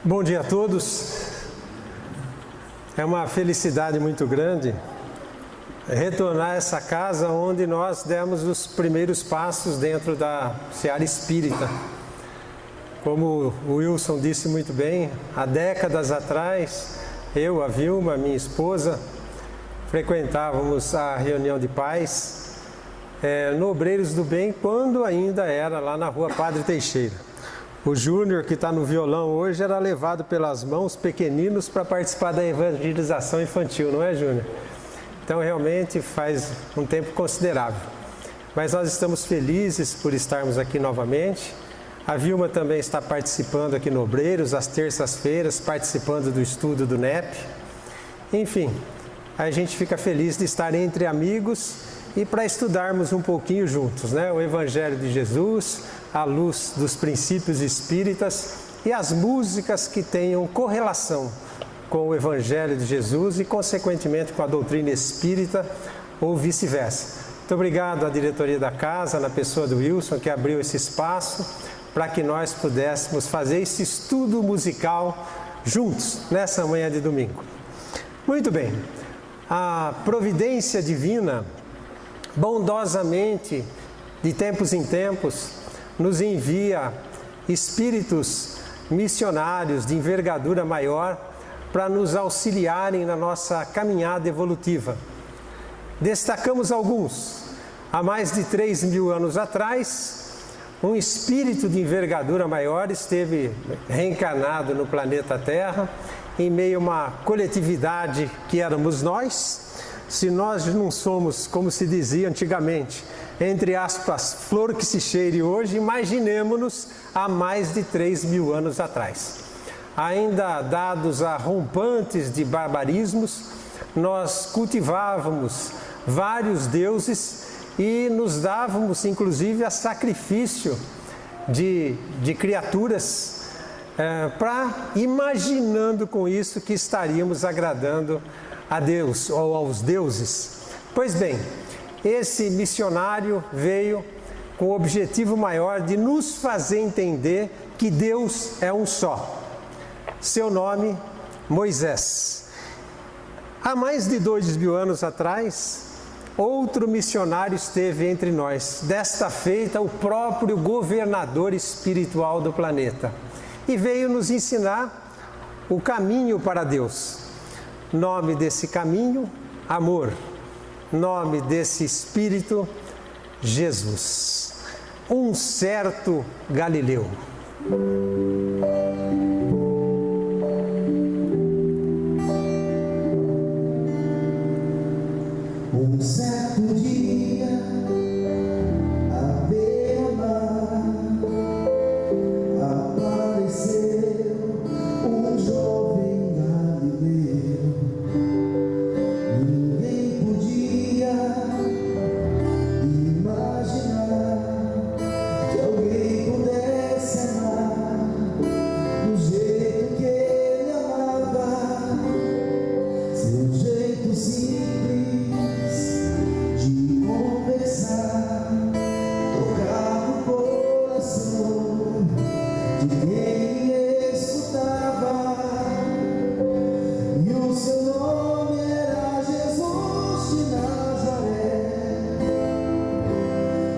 Bom dia a todos. É uma felicidade muito grande retornar a essa casa onde nós demos os primeiros passos dentro da seara espírita. Como o Wilson disse muito bem, há décadas atrás, eu, a Vilma, minha esposa, frequentávamos a reunião de paz no Obreiros do Bem, quando ainda era lá na rua Padre Teixeira. O Júnior, que está no violão hoje, era levado pelas mãos pequeninos para participar da evangelização infantil, não é, Júnior? Então, realmente faz um tempo considerável. Mas nós estamos felizes por estarmos aqui novamente. A Vilma também está participando aqui no Obreiros, às terças-feiras, participando do estudo do NEP. Enfim, a gente fica feliz de estar entre amigos e para estudarmos um pouquinho juntos, né? O Evangelho de Jesus, à luz dos princípios espíritas e as músicas que tenham correlação com o Evangelho de Jesus e, consequentemente, com a doutrina espírita ou vice-versa. Muito obrigado à diretoria da casa, na pessoa do Wilson, que abriu esse espaço para que nós pudéssemos fazer esse estudo musical juntos, nessa manhã de domingo. Muito bem, a providência divina, bondosamente, de tempos em tempos, nos envia espíritos missionários de envergadura maior para nos auxiliarem na nossa caminhada evolutiva. Destacamos alguns. Há mais de 3.000 anos atrás, um espírito de envergadura maior esteve reencarnado no planeta Terra, em meio a uma coletividade que éramos nós. Se nós não somos, como se dizia antigamente, entre aspas, flor que se cheire hoje, imaginemos-nos há mais de 3.000 anos atrás. Ainda dados a rompantes de barbarismos, nós cultivávamos vários deuses e nos dávamos, inclusive, a sacrifício de criaturas, imaginando com isso que estaríamos agradando a Deus ou aos deuses. Pois bem, esse missionário veio com o objetivo maior de nos fazer entender que Deus é um só. Seu nome, Moisés. Há mais de 2.000 anos atrás, outro missionário esteve entre nós, desta feita o próprio governador espiritual do planeta, e veio nos ensinar o caminho para Deus. Nome desse caminho, amor. Nome desse Espírito, Jesus. Um certo Galileu. Um certo dia, à beira-mar, apareceu um jovem galileu. Ninguém podia imaginar que alguém pudesse amar do jeito que ele amava. Seu jeito simples de conversar tocava o coração de quem escutava. E o seu nome era Jesus de Nazaré.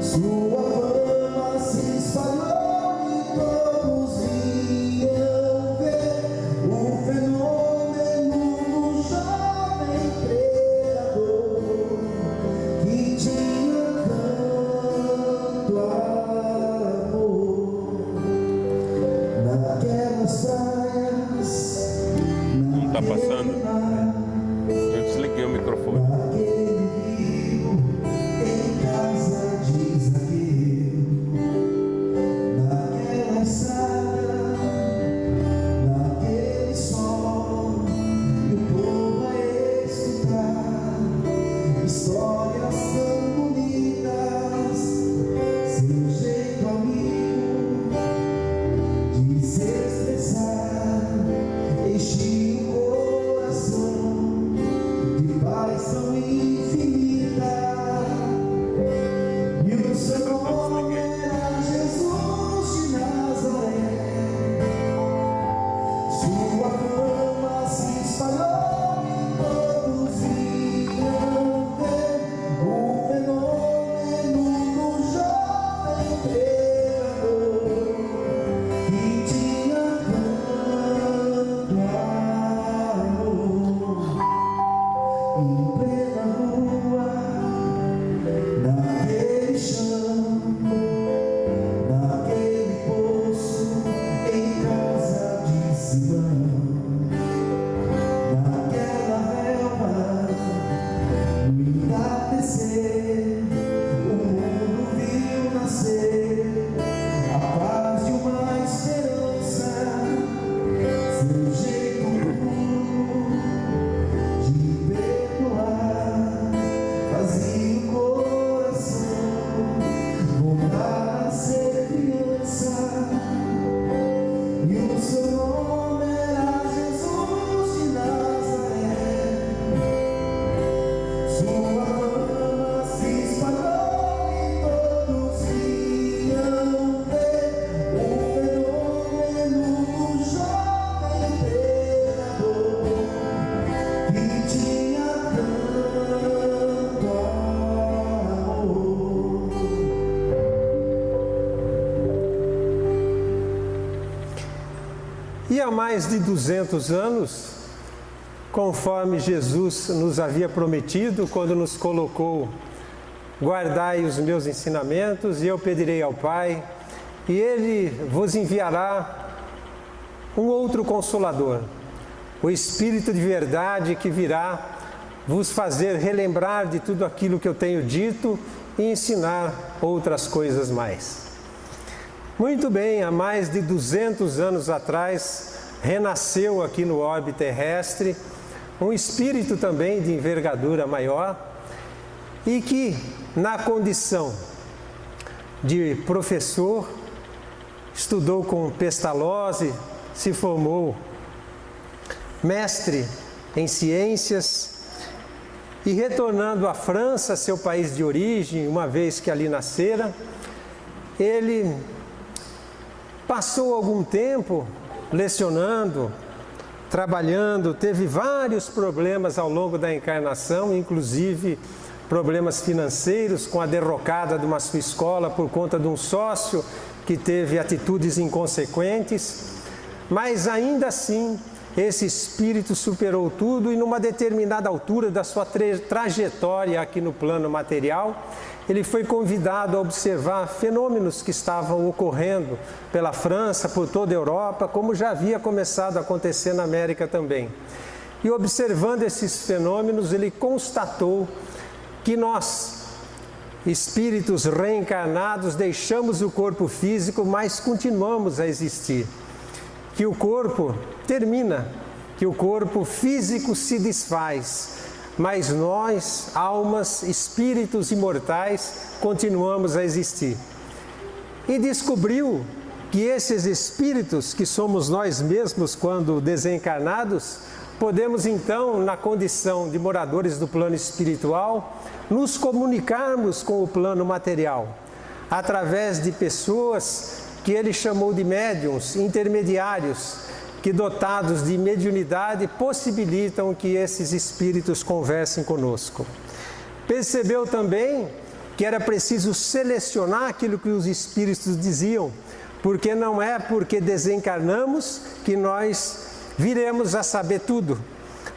Sua fama se espalhou e todos iam ver o fenômeno do jovem predador que tinha tanto amor. Naquelas praias, Não está passando? Eu desliguei o microfone. naquele rio, em casa de Zaqueu, naquela estrada, naquele sol, e o povo a escutar histórias tão bonitas. Seu jeito amigo de se expressar enchia o coração de paz tão E há mais de 200 anos, conforme Jesus nos havia prometido, quando nos colocou: guardai os meus ensinamentos e eu pedirei ao Pai, e Ele vos enviará um outro Consolador, o Espírito de verdade, que virá vos fazer relembrar de tudo aquilo que eu tenho dito e ensinar outras coisas mais. Muito bem, há mais de 200 anos atrás, renasceu aqui no orbe terrestre um espírito também de envergadura maior e que, na condição de professor, estudou com Pestalozzi, se formou mestre em ciências e, retornando à França, seu país de origem, uma vez que ali nascera, ele passou algum tempo lecionando, trabalhando, teve vários problemas ao longo da encarnação, inclusive problemas financeiros, com a derrocada de uma sua escola por conta de um sócio que teve atitudes inconsequentes, mas ainda assim esse espírito superou tudo e, numa determinada altura da sua trajetória aqui no plano material, ele foi convidado a observar fenômenos que estavam ocorrendo pela França, por toda a Europa, como já havia começado a acontecer na América também. E, observando esses fenômenos, ele constatou que nós, espíritos reencarnados, deixamos o corpo físico, mas continuamos a existir. Que o corpo termina, que o corpo físico se desfaz, mas nós, almas, espíritos imortais, continuamos a existir. E descobriu que esses espíritos, que somos nós mesmos quando desencarnados, podemos então, na condição de moradores do plano espiritual, nos comunicarmos com o plano material, através de pessoas que ele chamou de médiuns, intermediários, que, dotados de mediunidade, possibilitam que esses espíritos conversem conosco. Percebeu também que era preciso selecionar aquilo que os espíritos diziam, porque não é porque desencarnamos que nós viremos a saber tudo.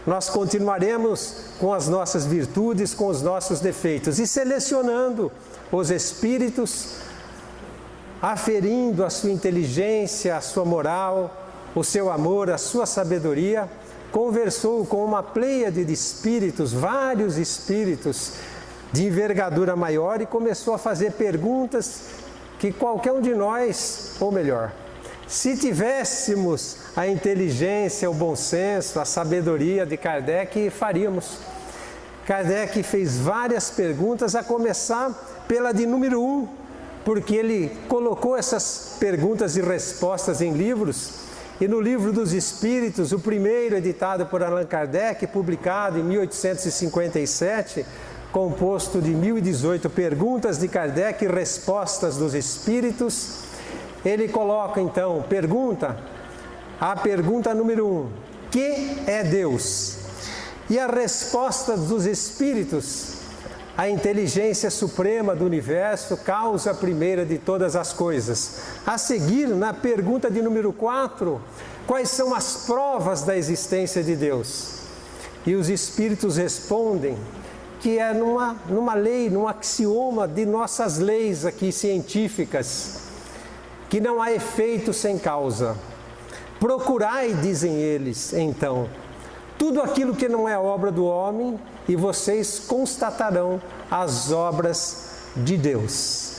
Nós continuaremos com as nossas virtudes, com os nossos defeitos, e selecionando os espíritos, aferindo a sua inteligência, a sua moral, o seu amor, a sua sabedoria, conversou com uma pleiade de espíritos, vários espíritos de envergadura maior, e começou a fazer perguntas que qualquer um de nós, ou melhor, se tivéssemos a inteligência, o bom senso, a sabedoria de Kardec, faríamos. Kardec fez várias perguntas, a começar pela de número 1, porque ele colocou essas perguntas e respostas em livros, e no Livro dos Espíritos, o primeiro editado por Allan Kardec, publicado em 1857, composto de 1018 perguntas de Kardec e respostas dos Espíritos, ele coloca então, a pergunta número 1, que é Deus? E a resposta dos Espíritos: a inteligência suprema do universo, causa primeira de todas as coisas. A seguir, na pergunta de número 4, quais são as provas da existência de Deus? E os Espíritos respondem que é numa lei, num axioma de nossas leis aqui científicas, que não há efeito sem causa. Procurai, dizem eles, então, tudo aquilo que não é obra do homem, e vocês constatarão as obras de Deus.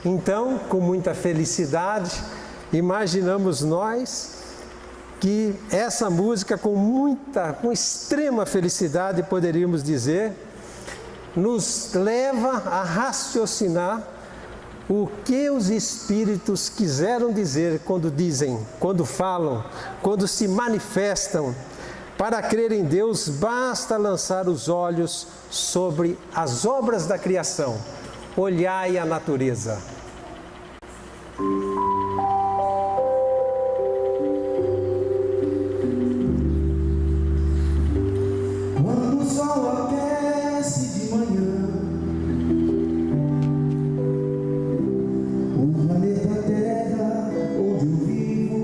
Então, com muita felicidade, imaginamos nós que essa música, com extrema felicidade, poderíamos dizer, nos leva a raciocinar o que os Espíritos quiseram dizer quando dizem, quando falam, quando se manifestam. Para crer em Deus, basta lançar os olhos sobre as obras da criação. Olhai a natureza. Quando o sol aquece de manhã, o planeta Terra onde eu vivo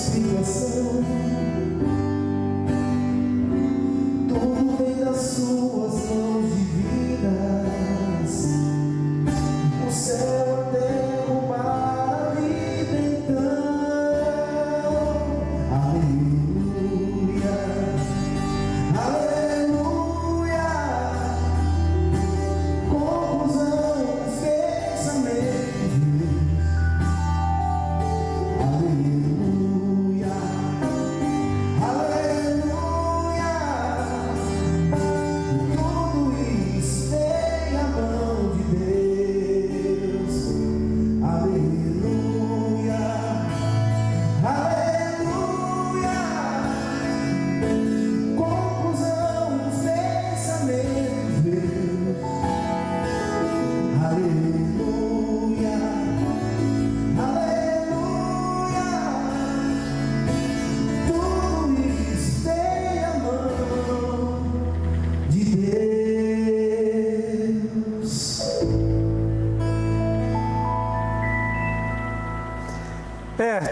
explicação. Tudo vem das suas mãos divinas. O céu até o mar, a vida então. Aleluia, aleluia. Conclusão dos pensamentos de Deus. Aleluia, aleluia. Tudo isso tem a mão de Deus. Aleluia, aleluia. Conclusão dos pensamentos de Deus. Aleluia, aleluia. Tudo isso tem a mão de Deus.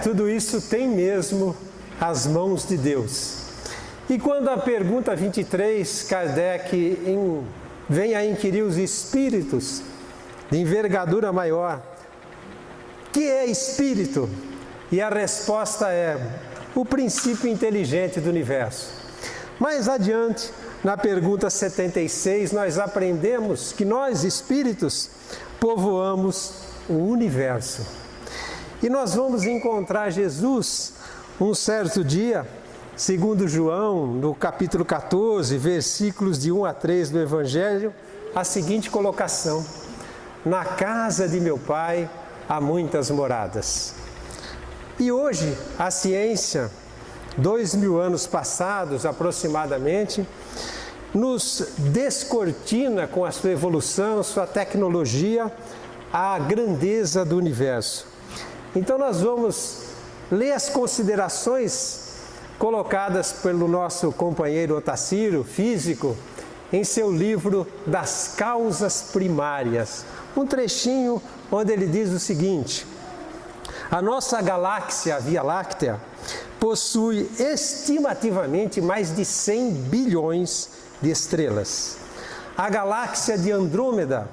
Tudo isso tem mesmo as mãos de Deus. E quando a pergunta 23, Kardec vem a inquirir os espíritos de envergadura maior, que é espírito? E a resposta é o princípio inteligente do universo. Mais adiante, na pergunta 76, nós aprendemos que nós, espíritos, povoamos o universo. E nós vamos encontrar Jesus um certo dia, segundo João, no capítulo 14, versículos de 1 a 3 do Evangelho, a seguinte colocação: na casa de meu Pai há muitas moradas. E hoje, a ciência, 2000 anos passados aproximadamente, nos descortina com a sua evolução, sua tecnologia, a grandeza do universo. Então nós vamos ler as considerações colocadas pelo nosso companheiro Otacílio, físico, em seu livro Das Causas Primárias. Um trechinho onde ele diz o seguinte: a nossa galáxia, a Via Láctea, possui estimativamente mais de 100 bilhões de estrelas. A galáxia de Andrômeda,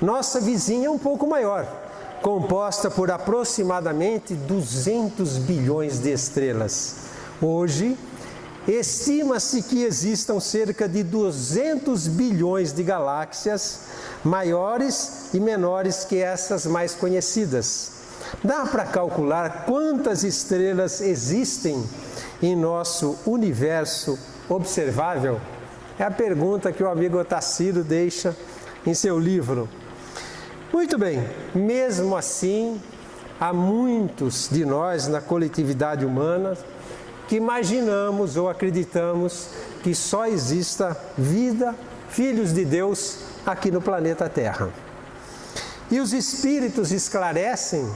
nossa vizinha, é um pouco maior, composta por aproximadamente 200 bilhões de estrelas. Hoje, estima-se que existam cerca de 200 bilhões de galáxias, maiores e menores que essas mais conhecidas. Dá para calcular quantas estrelas existem em nosso universo observável? É a pergunta que o amigo Otacílio deixa em seu livro. Muito bem, mesmo assim, há muitos de nós na coletividade humana que imaginamos ou acreditamos que só exista vida, filhos de Deus, aqui no planeta Terra. E os espíritos esclarecem,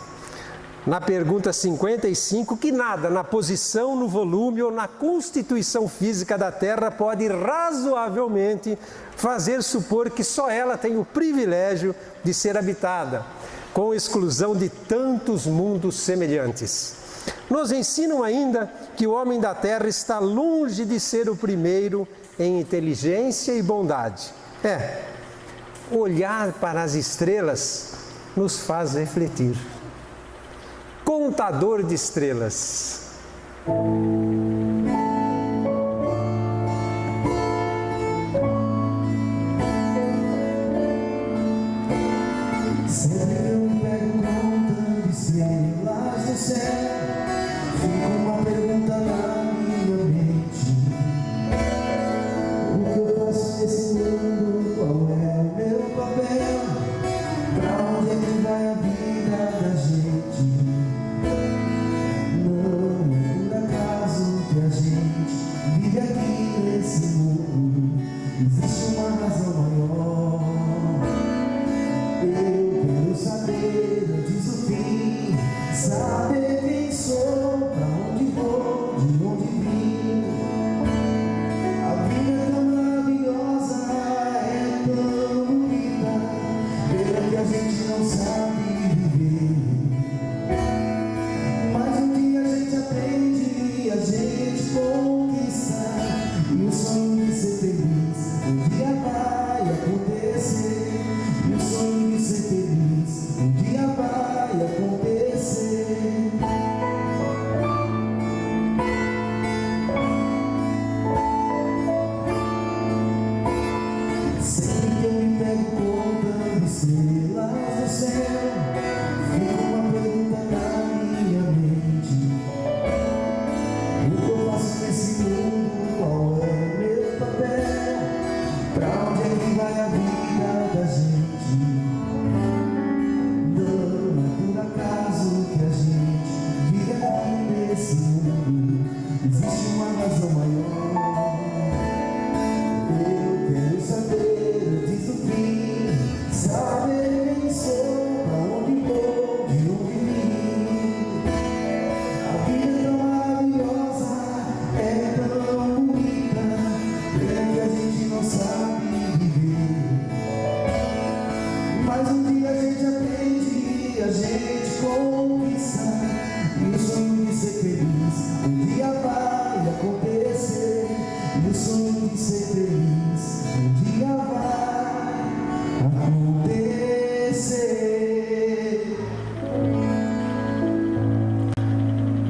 na pergunta 55, que nada na posição, no volume ou na constituição física da Terra pode razoavelmente fazer supor que só ela tem o privilégio de ser habitada, com exclusão de tantos mundos semelhantes. Nos ensinam ainda que o homem da Terra está longe de ser o primeiro em inteligência e bondade. Olhar para as estrelas nos faz refletir. Contador de estrelas. Sempre eu pego contando estrelas no céu. Fica uma pergunta na minha mente: o que eu faço nesse mundo? Qual é o meu papel? Pra onde é que vai a vida da gente? Não é por acaso que a gente vive aqui nesse mundo. Existe uma razão maior. Eu quero saber antes do fim, saber quem sou, pra onde feliz, um dia vai acontecer. E o sonho de ser feliz, um dia vai acontecer.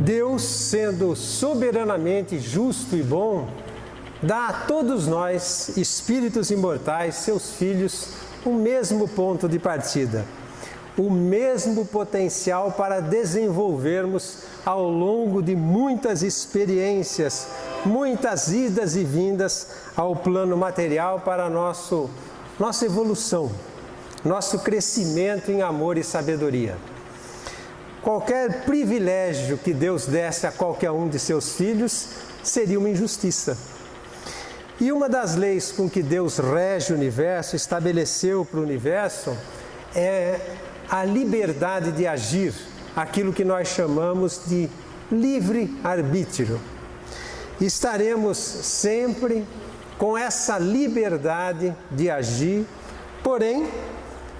Deus, sendo soberanamente justo e bom, dá a todos nós, espíritos imortais, seus filhos, o mesmo ponto de partida, o mesmo potencial para desenvolvermos ao longo de muitas experiências, muitas idas e vindas ao plano material para nossa evolução, nosso crescimento em amor e sabedoria. Qualquer privilégio que Deus desse a qualquer um de seus filhos seria uma injustiça. E uma das leis com que Deus rege o universo, estabeleceu para o universo, é a liberdade de agir, aquilo que nós chamamos de livre-arbítrio. Estaremos sempre com essa liberdade de agir, porém,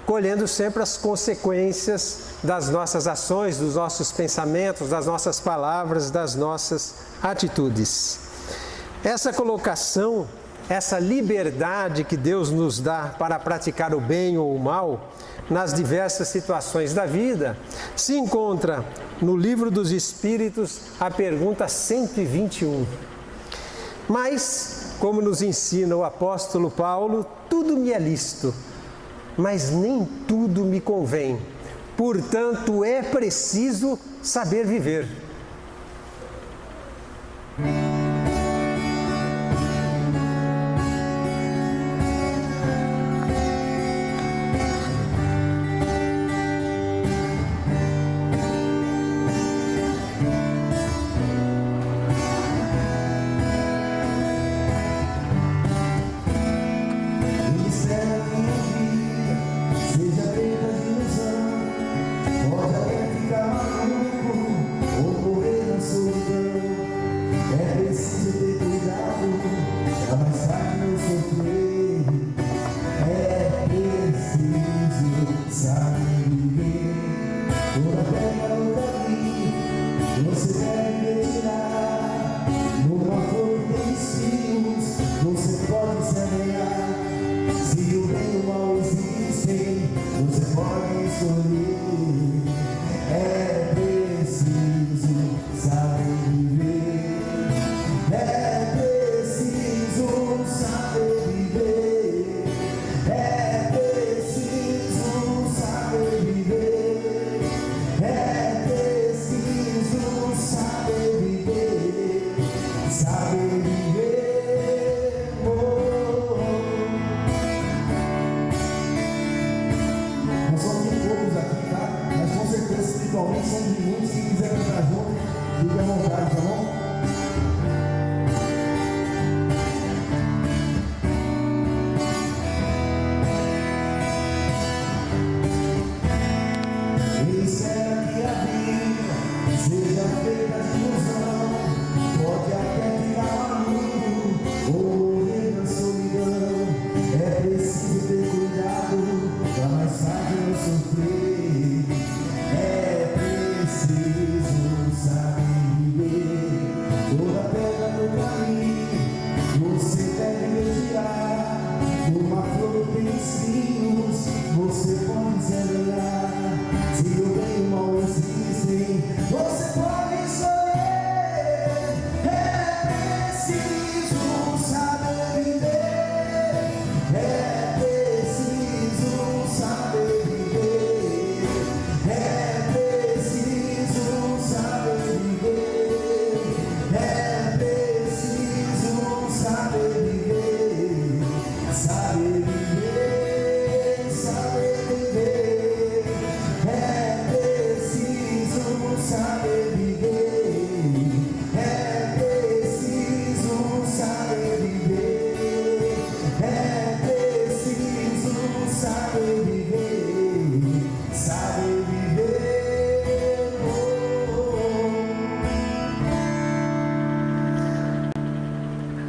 colhendo sempre as consequências das nossas ações, dos nossos pensamentos, das nossas palavras, das nossas atitudes. Essa colocação, essa liberdade que Deus nos dá para praticar o bem ou o mal, nas diversas situações da vida, se encontra no Livro dos Espíritos a pergunta 121. Mas, como nos ensina o apóstolo Paulo, tudo me é lícito, mas nem tudo me convém. Portanto, é preciso saber viver.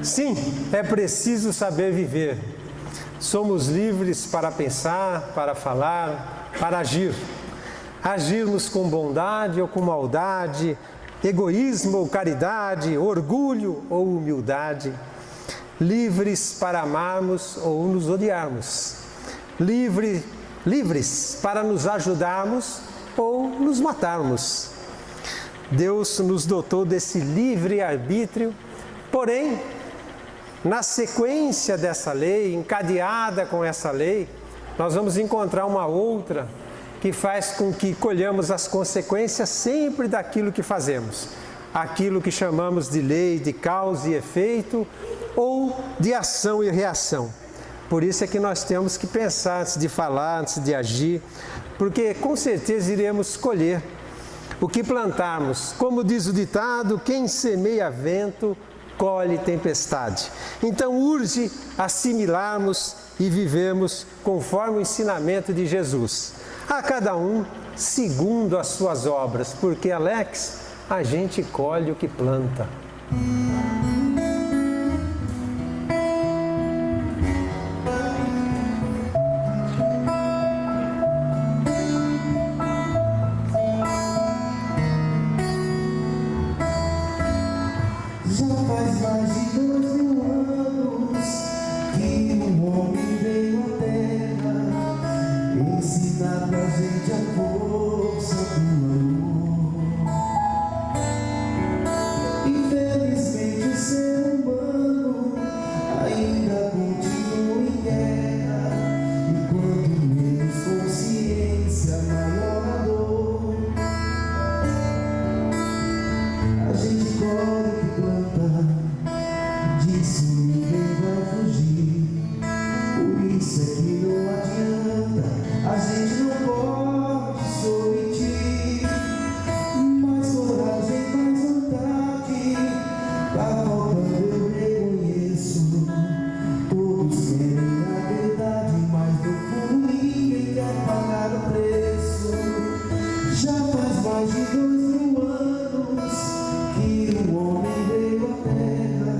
Sim, é preciso saber viver. Somos livres para pensar, para falar, para agir. Agirmos com bondade ou com maldade, egoísmo ou caridade, orgulho ou humildade, livres para amarmos ou nos odiarmos, livres para nos ajudarmos ou nos matarmos. Deus nos dotou desse livre-arbítrio, porém, na sequência dessa lei, encadeada com essa lei, nós vamos encontrar uma outra que faz com que colhamos as consequências sempre daquilo que fazemos. Aquilo que chamamos de lei de causa e efeito ou de ação e reação. Por isso é que nós temos que pensar antes de falar, antes de agir, porque com certeza iremos colher o que plantarmos. Como diz o ditado, quem semeia vento, colhe tempestade. Então urge assimilarmos e vivemos conforme o ensinamento de Jesus. A cada um segundo as suas obras, porque, Alex, a gente colhe o que planta. Já faz mais de 2000 anos que um homem veio à Terra ensinar pra gente a força do amor. Infelizmente o ser humano ainda continua em guerra, e quanto menos consciência, maior a dor. A gente colhe o que planta, disso ninguém vai fugir. Por isso é que não adianta, a gente não pode sorrir. Mais coragem, mais vontade, tá faltando, eu reconheço. Todos querem a verdade, mas no fundo ninguém quer pagar o preço. Já faz mais de 2000 anos que o homem veio à Terra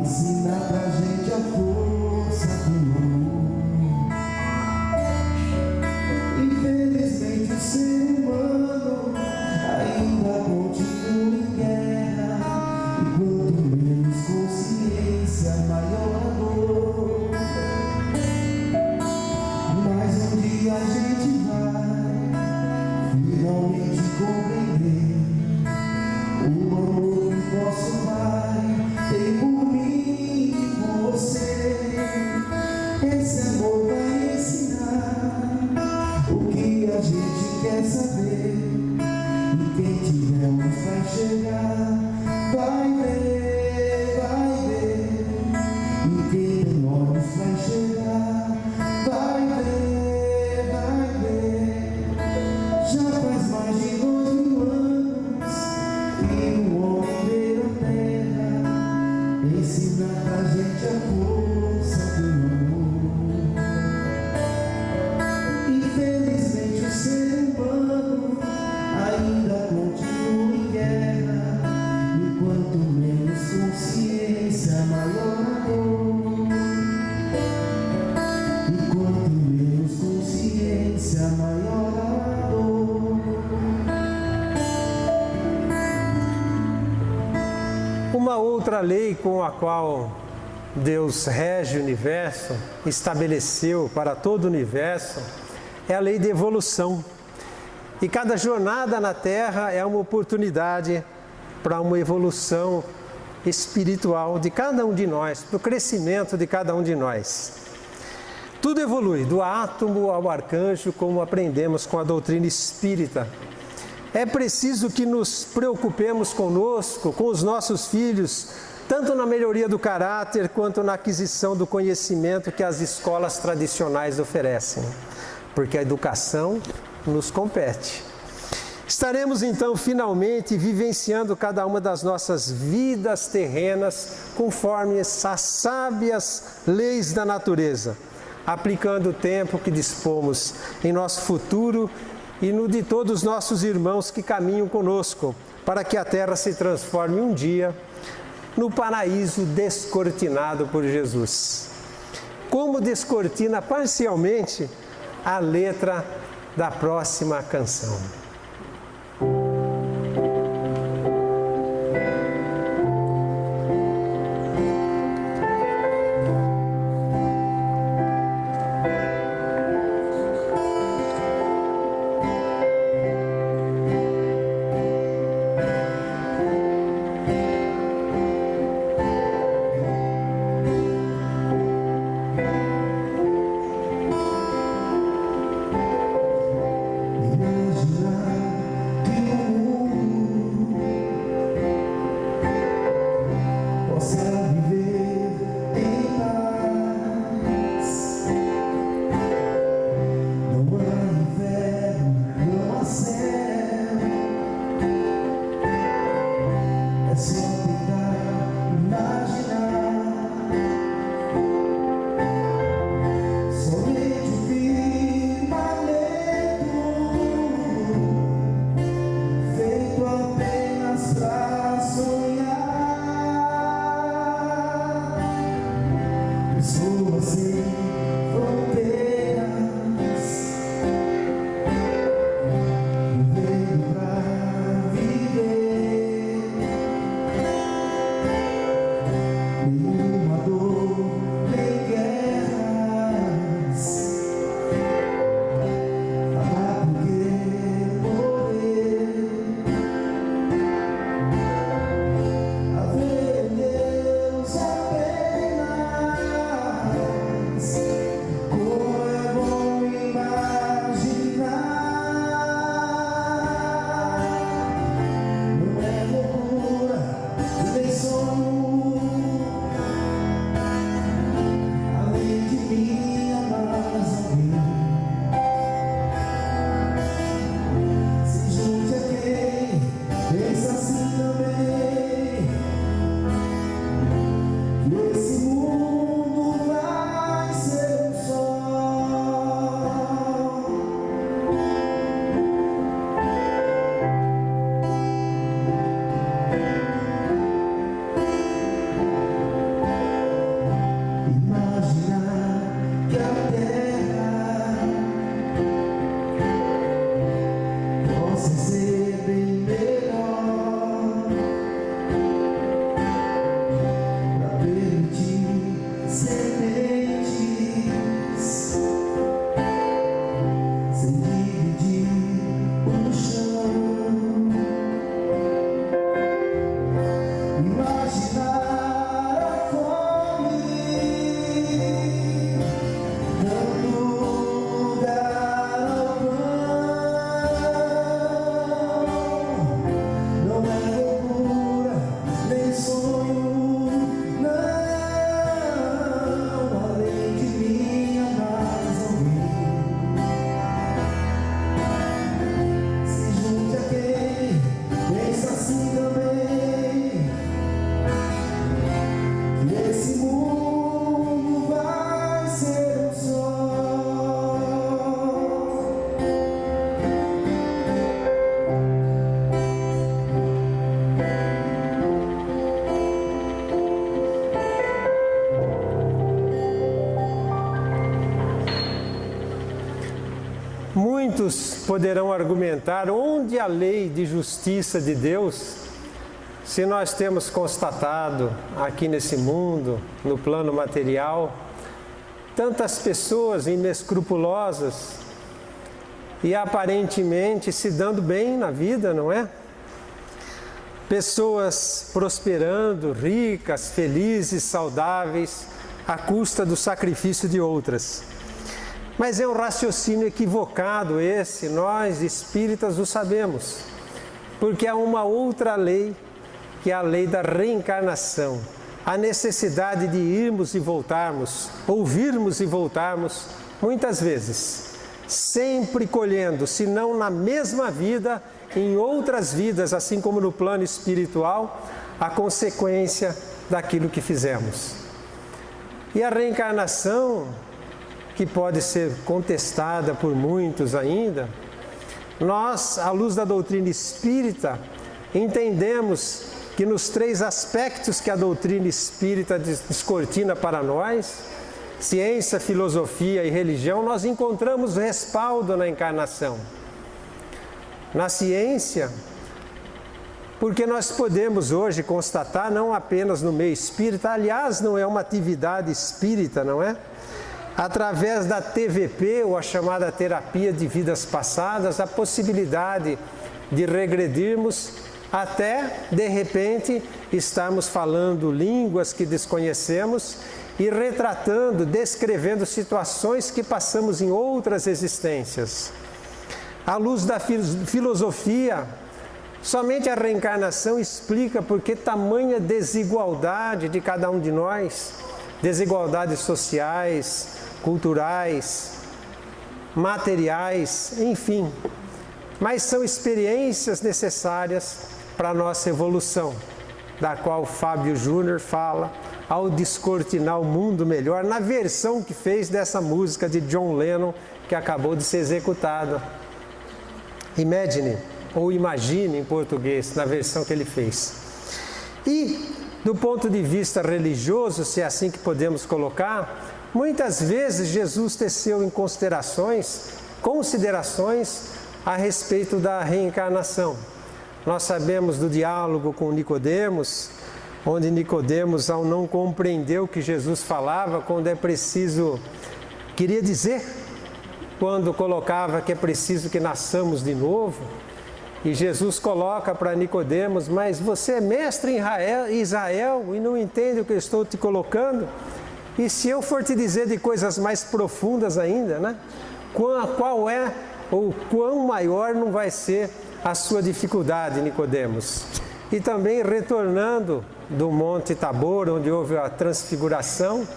ensinar pra gente a força do amor. Infelizmente o ser humano ainda continua em guerra, e quanto menos consciência, maior a dor. Mas um dia a gente vai finalmente compreender o amor que nosso Pai tem por mim e por você. Esse amor vai ensinar o que a gente quer saber, e quem tiver luz vai chegar, vai ver, vai ver. E quem tem olhos vai chegar, vai ver, vai ver. Já faz mais de 2000 anos que o homem veio à Terra ensinar pra gente a força do amor. Infelizmente o ser humano ainda continua em guerra, e quanto menos consciência, maior a dor. E quanto menos consciência, maior a dor. Uma outra lei com a qual Deus rege o universo, estabeleceu para todo o universo, é a lei de evolução. E cada jornada na Terra é uma oportunidade para uma evolução espiritual de cada um de nós, para o crescimento de cada um de nós. Tudo evolui, do átomo ao arcanjo, como aprendemos com a doutrina espírita. É preciso que nos preocupemos conosco, com os nossos filhos, tanto na melhoria do caráter, quanto na aquisição do conhecimento que as escolas tradicionais oferecem, porque a educação nos compete. Estaremos então finalmente vivenciando cada uma das nossas vidas terrenas conforme essas sábias leis da natureza, aplicando o tempo que dispomos em nosso futuro e no de todos os nossos irmãos que caminham conosco, para que a terra se transforme um dia no paraíso descortinado por Jesus. Como descortina parcialmente a letra da próxima canção. Muitos poderão argumentar onde a lei de justiça de Deus, se nós temos constatado aqui nesse mundo, no plano material, tantas pessoas inescrupulosas e aparentemente se dando bem na vida, não é? Pessoas prosperando, ricas, felizes, saudáveis, à custa do sacrifício de outras. Mas é um raciocínio equivocado esse, nós espíritas o sabemos, porque há uma outra lei, que é a lei da reencarnação, a necessidade de irmos e voltarmos, ouvirmos e voltarmos, muitas vezes, sempre colhendo, se não na mesma vida, em outras vidas, assim como no plano espiritual, a consequência daquilo que fizemos. E a reencarnação, que pode ser contestada por muitos ainda, nós, à luz da doutrina espírita, entendemos que nos 3 aspectos que a doutrina espírita descortina para nós, ciência, filosofia e religião, nós encontramos respaldo na encarnação. Na ciência, porque nós podemos hoje constatar, não apenas no meio espírita, aliás, não é uma atividade espírita, não é? Através da TVP, ou a chamada terapia de vidas passadas, a possibilidade de regredirmos até, de repente, estarmos falando línguas que desconhecemos e retratando, descrevendo situações que passamos em outras existências. À luz da filosofia, somente a reencarnação explica por que tamanha desigualdade de cada um de nós, desigualdades sociais, culturais, materiais, enfim. Mas são experiências necessárias para a nossa evolução, da qual Fábio Júnior fala ao descortinar o mundo melhor, na versão que fez dessa música de John Lennon, que acabou de ser executada. Imagine, ou imagine em português, na versão que ele fez. E, do ponto de vista religioso, se é assim que podemos colocar, muitas vezes Jesus teceu em considerações a respeito da reencarnação. Nós sabemos do diálogo com Nicodemos, onde Nicodemos, ao não compreender o que Jesus falava, quando é preciso, queria dizer, quando colocava que é preciso que nasçamos de novo, e Jesus coloca para Nicodemos, mas você é mestre em Israel e não entende o que eu estou te colocando? E se eu for te dizer de coisas mais profundas ainda, né? Qual é ou quão maior não vai ser a sua dificuldade, Nicodemos? E também retornando do Monte Tabor, onde houve a transfiguração,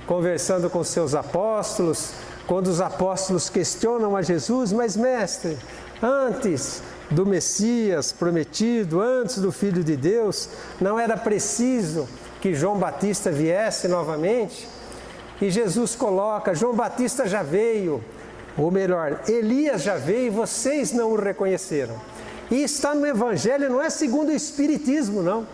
conversando com seus apóstolos, quando os apóstolos questionam a Jesus, mas mestre, antes do Messias prometido, antes do Filho de Deus, não era preciso que João Batista viesse novamente? E Jesus coloca, João Batista já veio, ou melhor, Elias já veio e vocês não o reconheceram. E está no Evangelho, não é segundo o Espiritismo, não.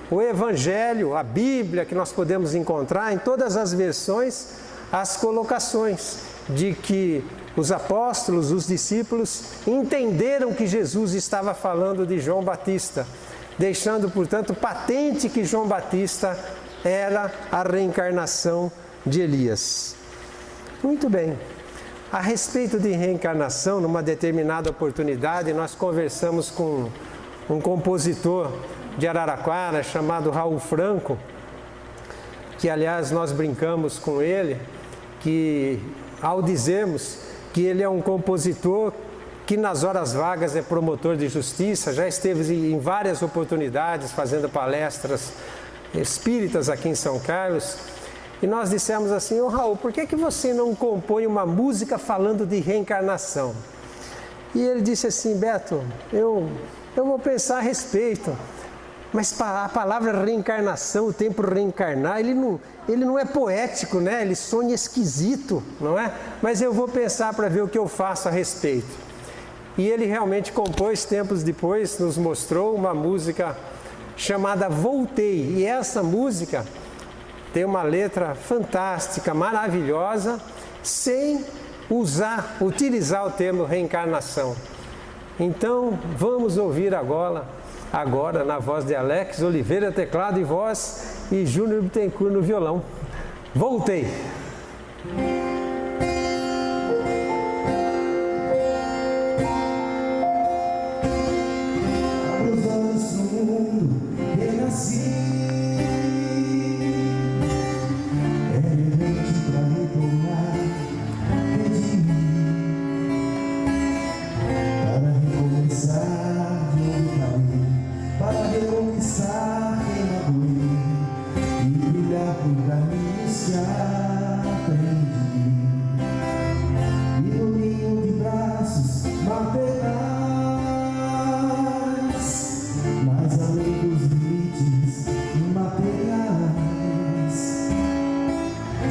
O Evangelho, a Bíblia, que nós podemos encontrar em todas as versões, as colocações de que os apóstolos, os discípulos, entenderam que Jesus estava falando de João Batista, deixando, portanto, patente que João Batista era a reencarnação de Elias. Muito bem. A respeito de reencarnação, numa determinada oportunidade, nós conversamos com um compositor de Araraquara chamado Raul Franco, que, aliás, nós brincamos com ele, que ao dizermos que ele é um compositor que nas horas vagas é promotor de justiça, já esteve em várias oportunidades fazendo palestras espíritas aqui em São Carlos, e nós dissemos assim, ô Raul, por que você não compõe uma música falando de reencarnação? E ele disse assim, Beto, eu vou pensar a respeito, mas a palavra reencarnação, o tempo reencarnar, ele não é poético, né? Ele sonha esquisito, não é? Mas eu vou pensar para ver o que eu faço a respeito. E ele realmente compôs, tempos depois, nos mostrou uma música chamada Voltei. E essa música... tem uma letra fantástica, maravilhosa, sem, utilizar o termo reencarnação. Então, vamos ouvir agora na voz de Alex Oliveira, teclado e voz, e Júnior Bittencourt no violão. Voltei! Abra os olhos pro mundo, renasci. É evidente pra retornar, para recomeçar de onde caí, para reconquistar quem magoei e brilhar por caminhos que aprendi. E no ninho de braços maternais, mais além dos limites materiais,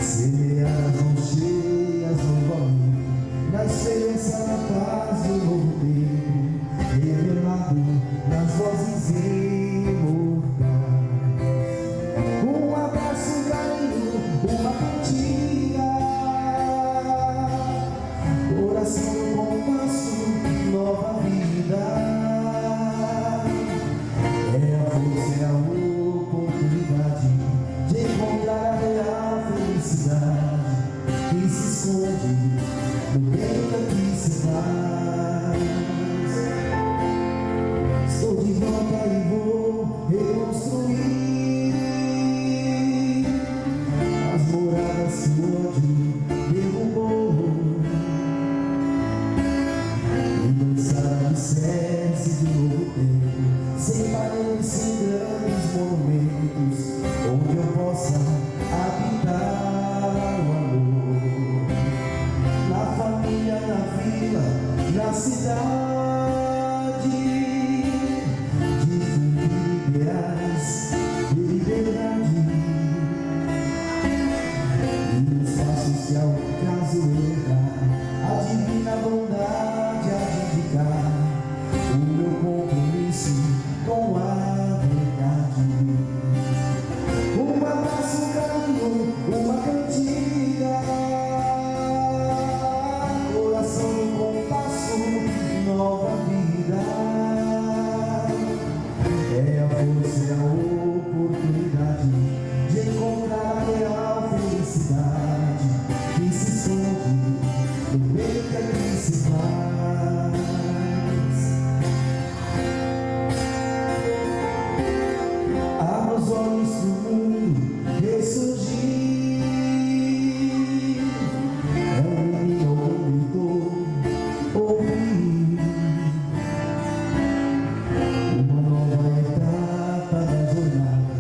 semear as mãos cheias novamente, na esperança da paz do novo tempo, revelado nas vozes imortais. Um abraço, um carinho, uma cantiga, coração no compasso, nova vida. É a força, é a oportunidade de encontrar a real felicidade que se esconde no bem que aqui se faz. Estou de volta e vou reconstruir as moradas que o ódio derrubou e dançar alicerce de novo tempo, sem paredes, sem grandes monumentos, onde eu possa habitar o amor, na família, na vila, na cidade, difundir ideais de liberdade, e nos passos que ao caso errar, a divina bondade há de indicar o meu compromisso com a verdade. Um abraço, um carinho, uma cantiga, coração no compasso, nova vida. É a força, é a oportunidade de encontrar a real felicidade que se esconde no bem que aqui se faz. Abra os olhos pro mundo ressurgir. É um menino ouvidor, ouvir uma nova etapa da jornada,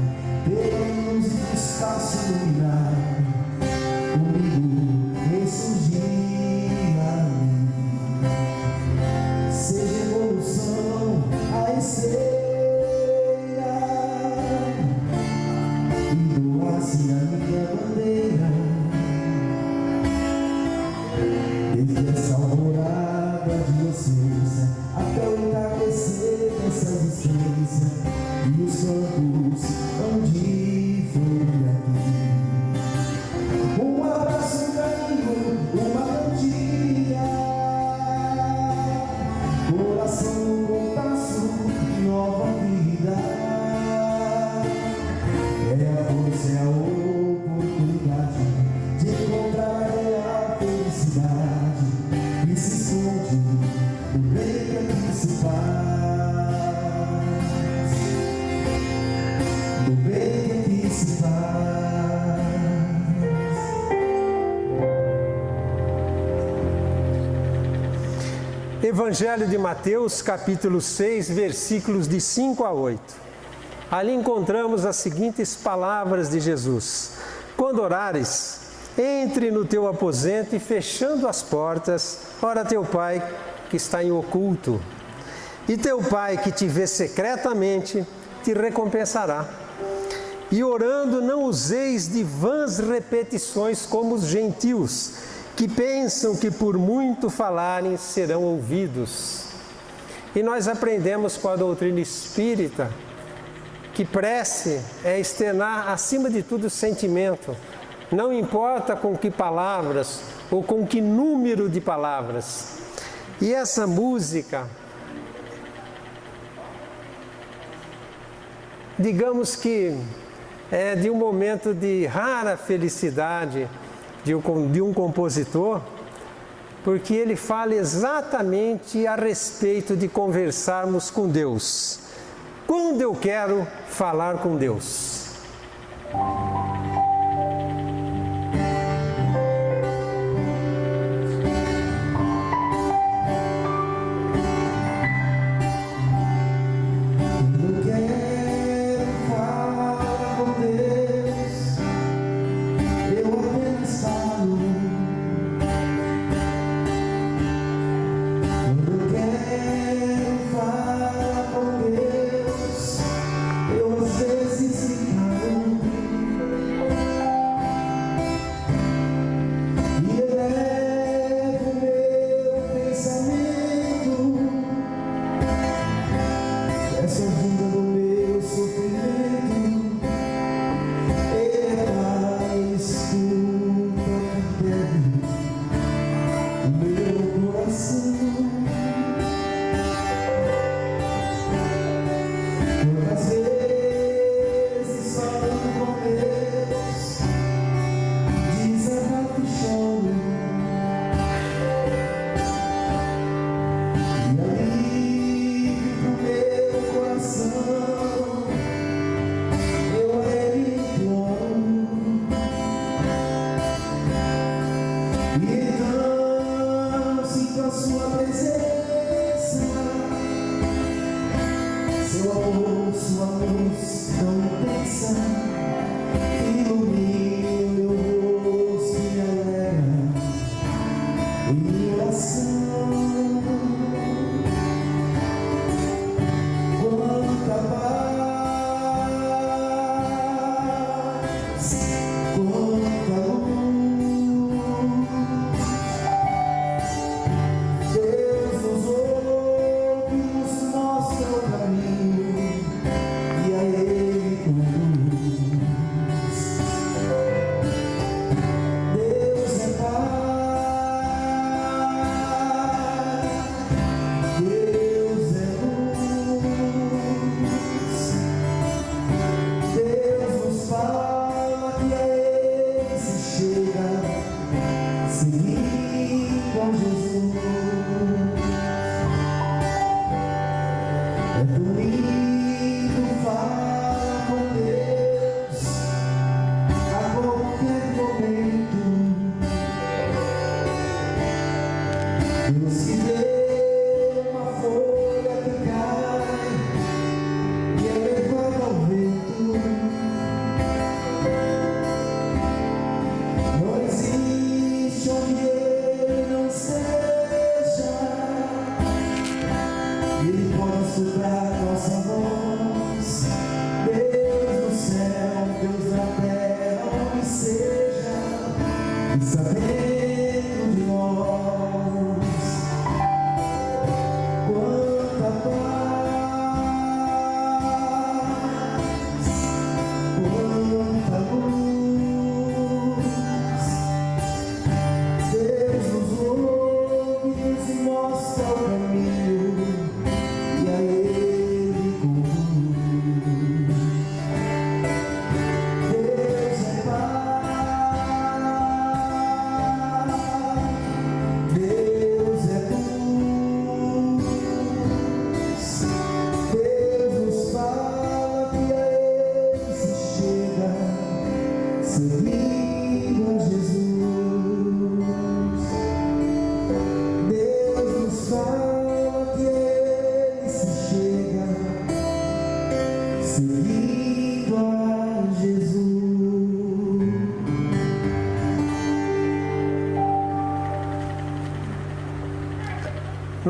pela luz do espaço iluminado, comigo ressurgir ali. Seja evolução a esteira e doar-se a minha bandeira, desde essa alvorada de inocência até o entardecer dessa existência e os campos onde foi aqui. Um abraço, um carinho, uma cantiga, coração no compasso, nova vida. É a força, é a oportunidade de encontrar a real felicidade que se esconde no bem que aqui se faz. No bem que aqui se faz. Evangelho de Mateus, capítulo 6, versículos de 5 a 8. Ali encontramos as seguintes palavras de Jesus: quando orares, entre no teu aposento e fechando as portas, ora teu Pai que está em oculto. E teu Pai que te vê secretamente, te recompensará. E orando, não useis de vãs repetições como os gentios, que pensam que por muito falarem serão ouvidos. E nós aprendemos com a doutrina espírita que prece é externar, acima de tudo, o sentimento. Não importa com que palavras ou com que número de palavras. E essa música, digamos que é de um momento de rara felicidade de um compositor, porque ele fala exatamente a respeito de conversarmos com Deus. Quando eu quero falar com Deus?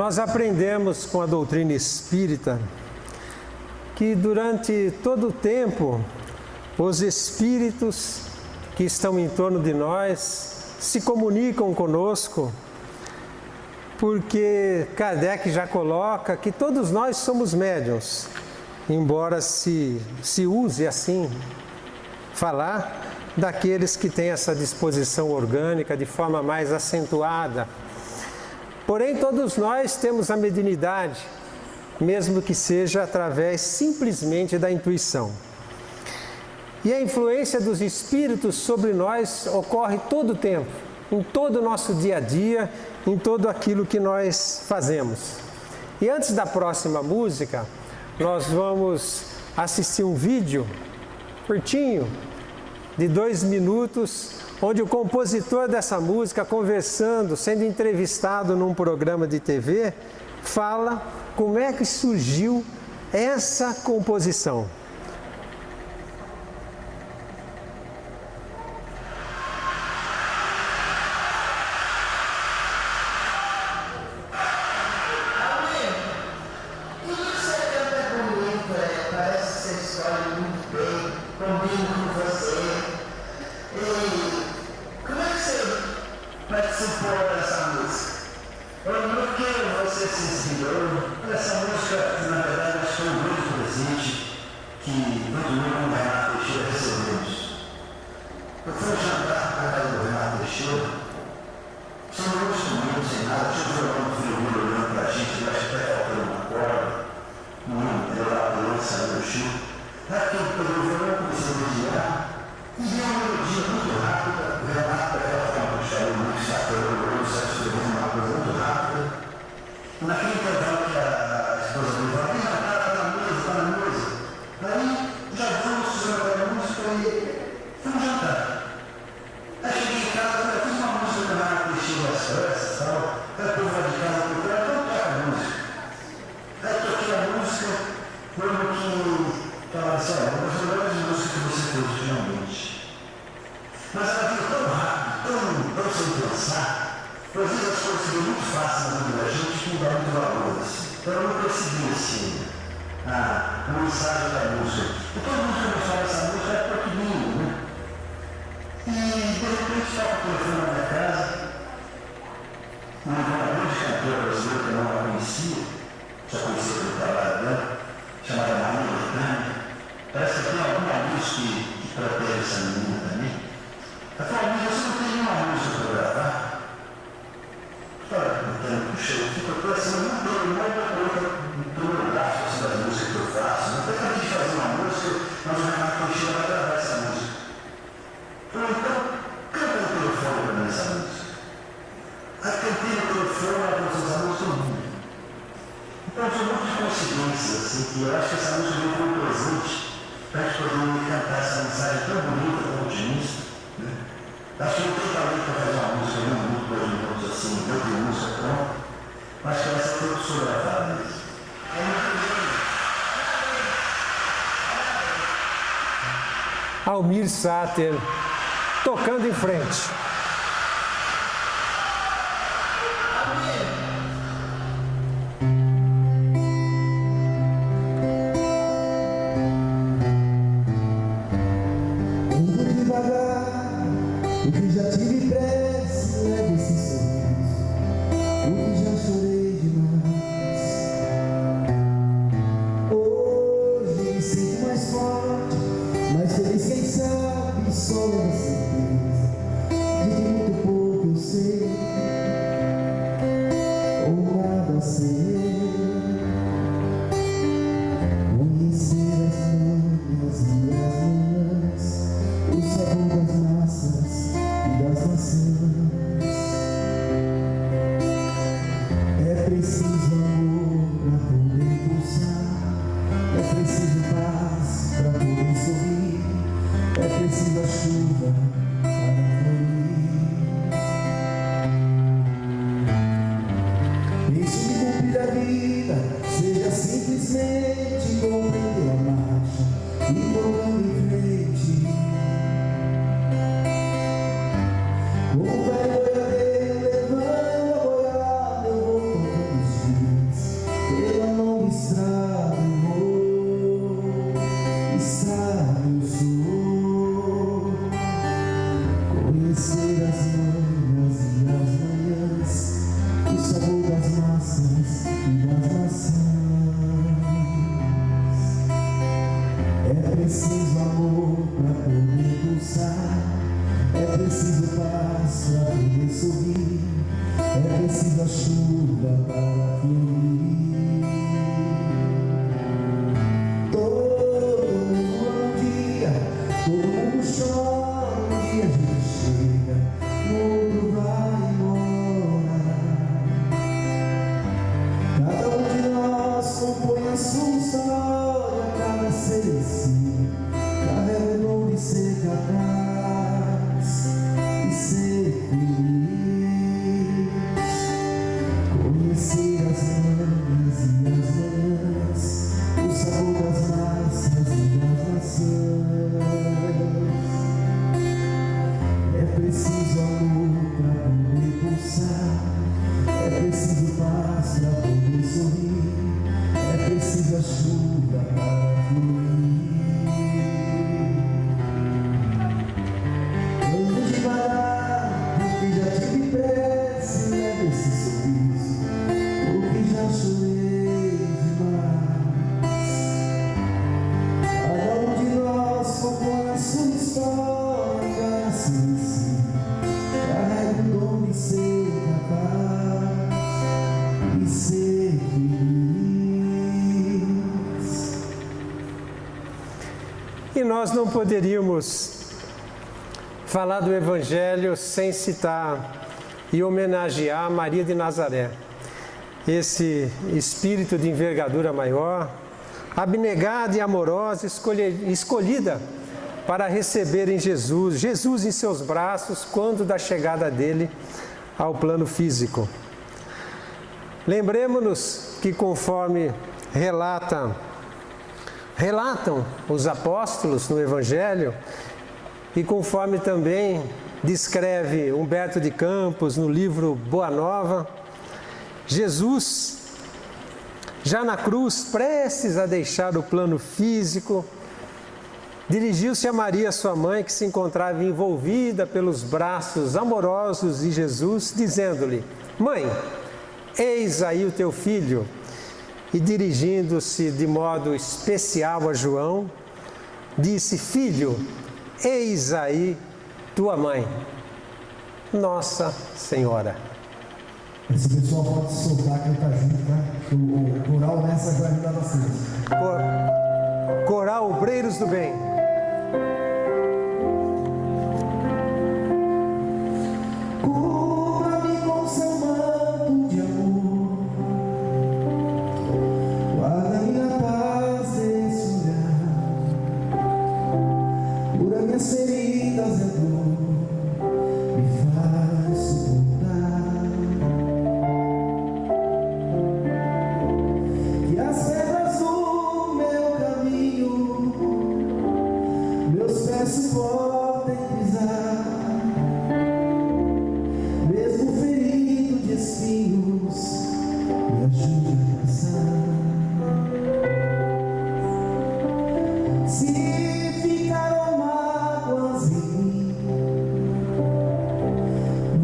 Nós aprendemos com a doutrina espírita que durante todo o tempo os espíritos que estão em torno de nós se comunicam conosco, porque Kardec já coloca que todos nós somos médiuns, embora se use assim falar, daqueles que têm essa disposição orgânica de forma mais acentuada. Porém, todos nós temos a mediunidade, mesmo que seja através simplesmente da intuição. E a influência dos espíritos sobre nós ocorre todo o tempo, em todo o nosso dia a dia, em todo aquilo que nós fazemos. E antes da próxima música, nós vamos assistir um vídeo curtinho, de 2 minutos, onde o compositor dessa música, conversando, sendo entrevistado num programa de TV, fala como é que surgiu essa composição. Almir Sater, tocando em frente. É preciso amor para poder pulsar, é preciso paz para poder sorrir, é preciso a chuva para fluir. Todo mundo um dia, todo mundo chora, um dia a gente chega, no outro vai embora. Cada um de nós compõe a sua história, cada ser em si carrega o dom de ser capaz e ser feliz. Conhecer as manhãs e as manhãs, o sabor das massas e das maçãs. É preciso amor para poder pulsar, é preciso paz para poder sorrir, é preciso a chuva para fluir. Ando devagar, porque já tive pressa, leve esse sorriso, porque já chorei demais. Cada um de nós compõe a sua história, cada ser em si carrega o dom de ser capaz e ser feliz. E nós não poderíamos falar do Evangelho sem citar e homenagear Maria de Nazaré, esse espírito de envergadura maior, abnegada e amorosa, escolhida para receberem Jesus em seus braços quando da chegada dele ao plano físico. Lembremos-nos que conforme relatam os apóstolos no Evangelho, e conforme também descreve Humberto de Campos no livro Boa Nova, Jesus, já na cruz, prestes a deixar o plano físico, dirigiu-se a Maria, sua mãe, que se encontrava envolvida pelos braços amorosos de Jesus, dizendo-lhe: Mãe, eis aí o teu filho. E dirigindo-se de modo especial a João, disse: Filho, eis aí tua mãe, Nossa Senhora. Esse pessoal pode soltar, cantar junto, tá? O coral nessa vai ajudar vocês. Coral Obreiros do Bem. Cubra-me com seu manto de amor, guarda-me na paz desse olhar, cura minhas feridas e dor, me faz suportar. Que as pedras do meu caminho meus pés suportem pisar, mesmo ferido de espinhos, me ajude a passar. Se ficaram mágoas em mim,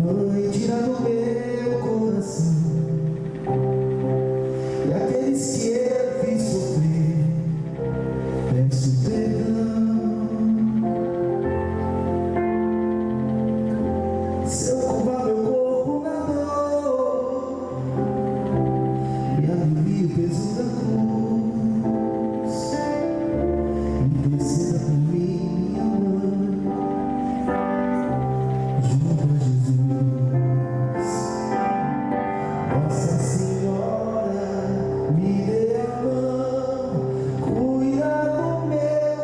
Mãe, tira do meu coração, e aqueles que eu fiz sofrer, peço perdão. Se eu curvar meu corpo na dor, me alivia o peso da cruz, interceda por mim, minha mãe, junto a Jesus. Nossa Senhora, me dê a mão, cuida do meu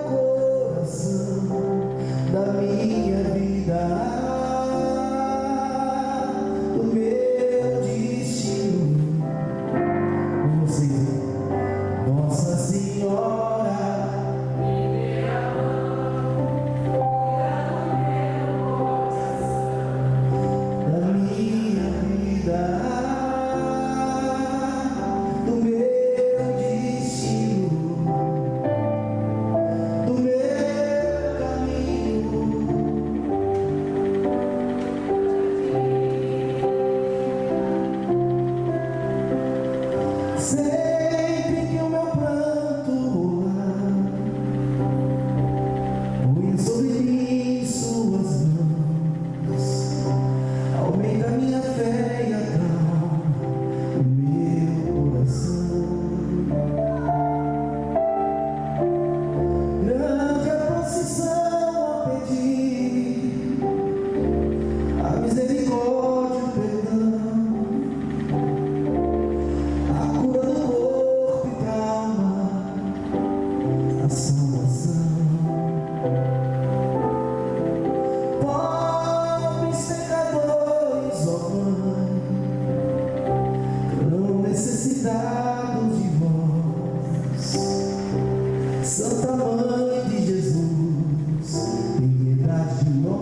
Mãe de Jesus, tem piedade de nós.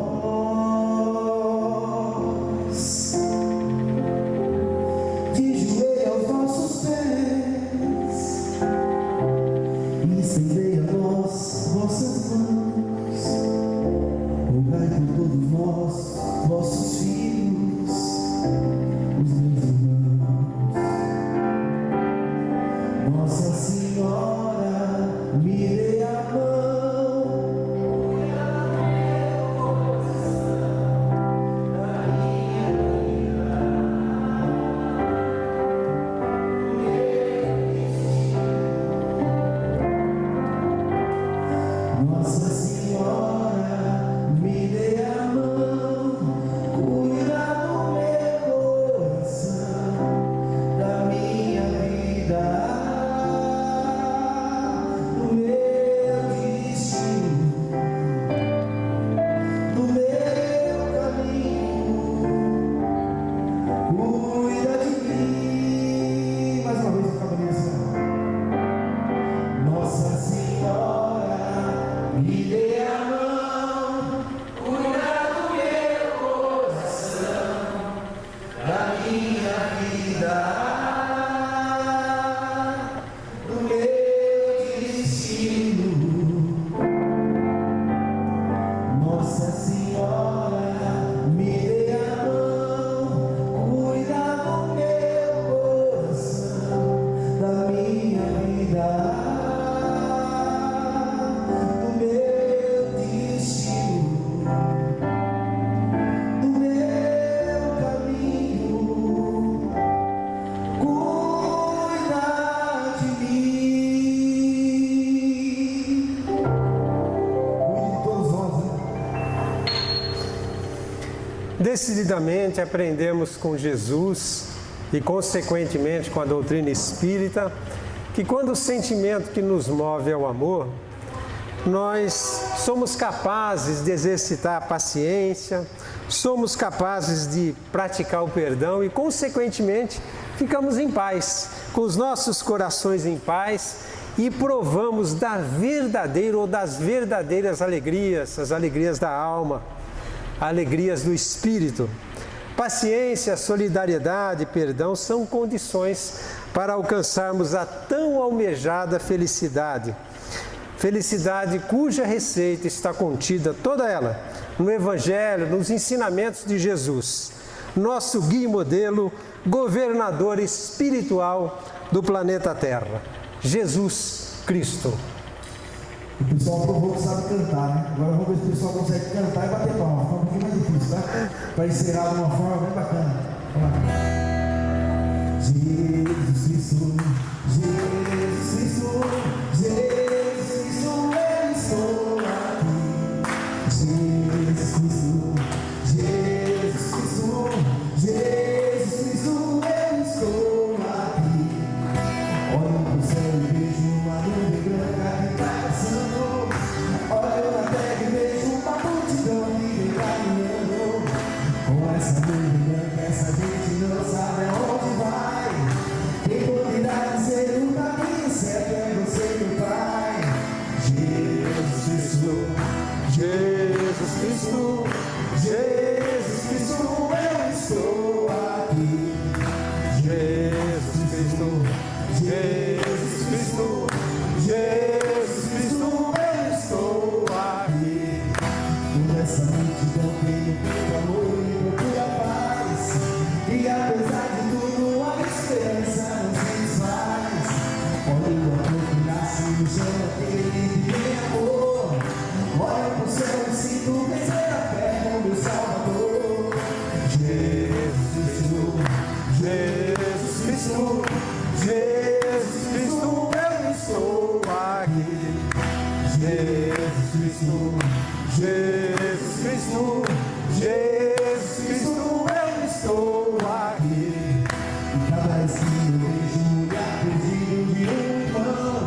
De joelho aos vossos pés, e estendei a nós vossas mãos. Rogai por todos nós, vossos filhos, os meus irmãos. Nossa Senhora, me dê a mão. Nossa Senhora, me dê a mão. Cuida do meu coração, da minha vida, do meu destino, do meu caminho. Cuida de mim. Mais uma vez, fica bonito. Nossa Senhora, me dê a mão. Cuida do meu coração, da minha vida, do meu destino. Nossa Senhora, me dê a mão. Cuida do meu coração, da minha vida, do meu destino, do meu caminho. Cuida de mim. Cuide de todos nós, né? Decididamente aprendemos com Jesus e, consequentemente, com a doutrina espírita, que quando o sentimento que nos move é o amor, nós somos capazes de exercitar a paciência, somos capazes de praticar o perdão e, consequentemente, ficamos em paz, com os nossos corações em paz e provamos da verdadeira ou das verdadeiras alegrias, as alegrias da alma, alegrias do espírito. Paciência, solidariedade e perdão são condições para alcançarmos a tão almejada felicidade. Felicidade cuja receita está contida toda ela no Evangelho, nos ensinamentos de Jesus, nosso guia e modelo, governador espiritual do planeta Terra, Jesus Cristo. O pessoal provou que sabe cantar, né? Agora vamos ver se o pessoal consegue cantar e bater palma. Fica um pouquinho mais difícil, tá? Para encerrar de uma forma bem bacana. Vamos lá. Jesus Cristo, Jesus Cristo, Jesus Cristo, eu estou aqui. Jesus Cristo, Jesus Cristo, Jesus Cristo, eu estou aqui. Olho pro céu e vejo uma nuvem branca que tá passando. Olho na terra e vejo uma multidão que vem caminhando. Com essa nuvem branca, essa gente não sabe aonde vai. Quem poderá dizer o caminho certo é você, meu Pai. Jesus Cristo, Jesus Cristo, Jesus Cristo, eu estou aqui. Jesus Cristo, Jesus Cristo, Jesus Cristo, eu estou aqui. Por essa multidão tem muito amor e procura paz. E apesar de tudo, a esperança não se desfaz. Olha o amor que nasce no chão, aquele que tem amor. Olha pro céu e sinto vencer a fé com meu Salvador. Jesus Cristo, Jesus Cristo, Jesus Cristo, eu estou aqui. Jesus Cristo, Jesus Cristo, Jesus Cristo, eu estou aqui. Em cada esquina eu vejo um lugar perdido de um irmão.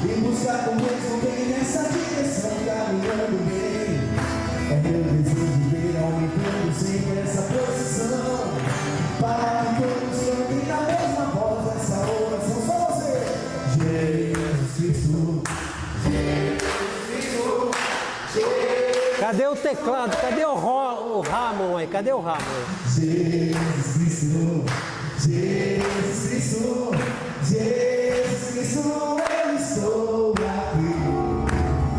E buscar com Deus não vem nessa direção, caminhando bem. É meu desejo ver aumentando sempre essa procissão. Para que todos cantem na mesma voz essa oração. Só você. Jesus Cristo, Jesus Cadê o teclado? Cadê o Ramon aí? Cadê o Ramon? Jesus Cristo, Jesus Cristo, Jesus Cristo, eu estou aqui.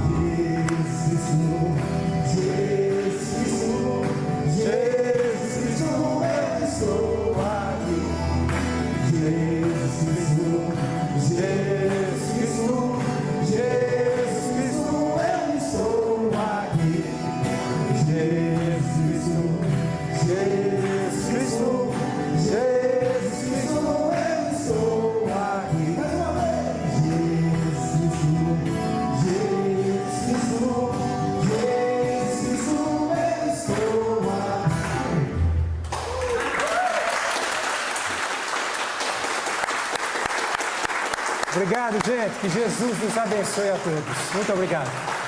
Jesus Cristo, Jesus Cristo, Jesus Cristo, eu estou aqui. Jesus Cristo, Jesus Cristo, Jesus Cristo, eu estou aqui. Jesus Cristo, Jesus Cristo, Jesus Cristo, eu estou aqui. Mais uma vez. Jesus Cristo, Jesus Cristo, Jesus Cristo, eu estou aqui. Obrigado, gente. Que Jesus nos abençoe a todos. Muito obrigado.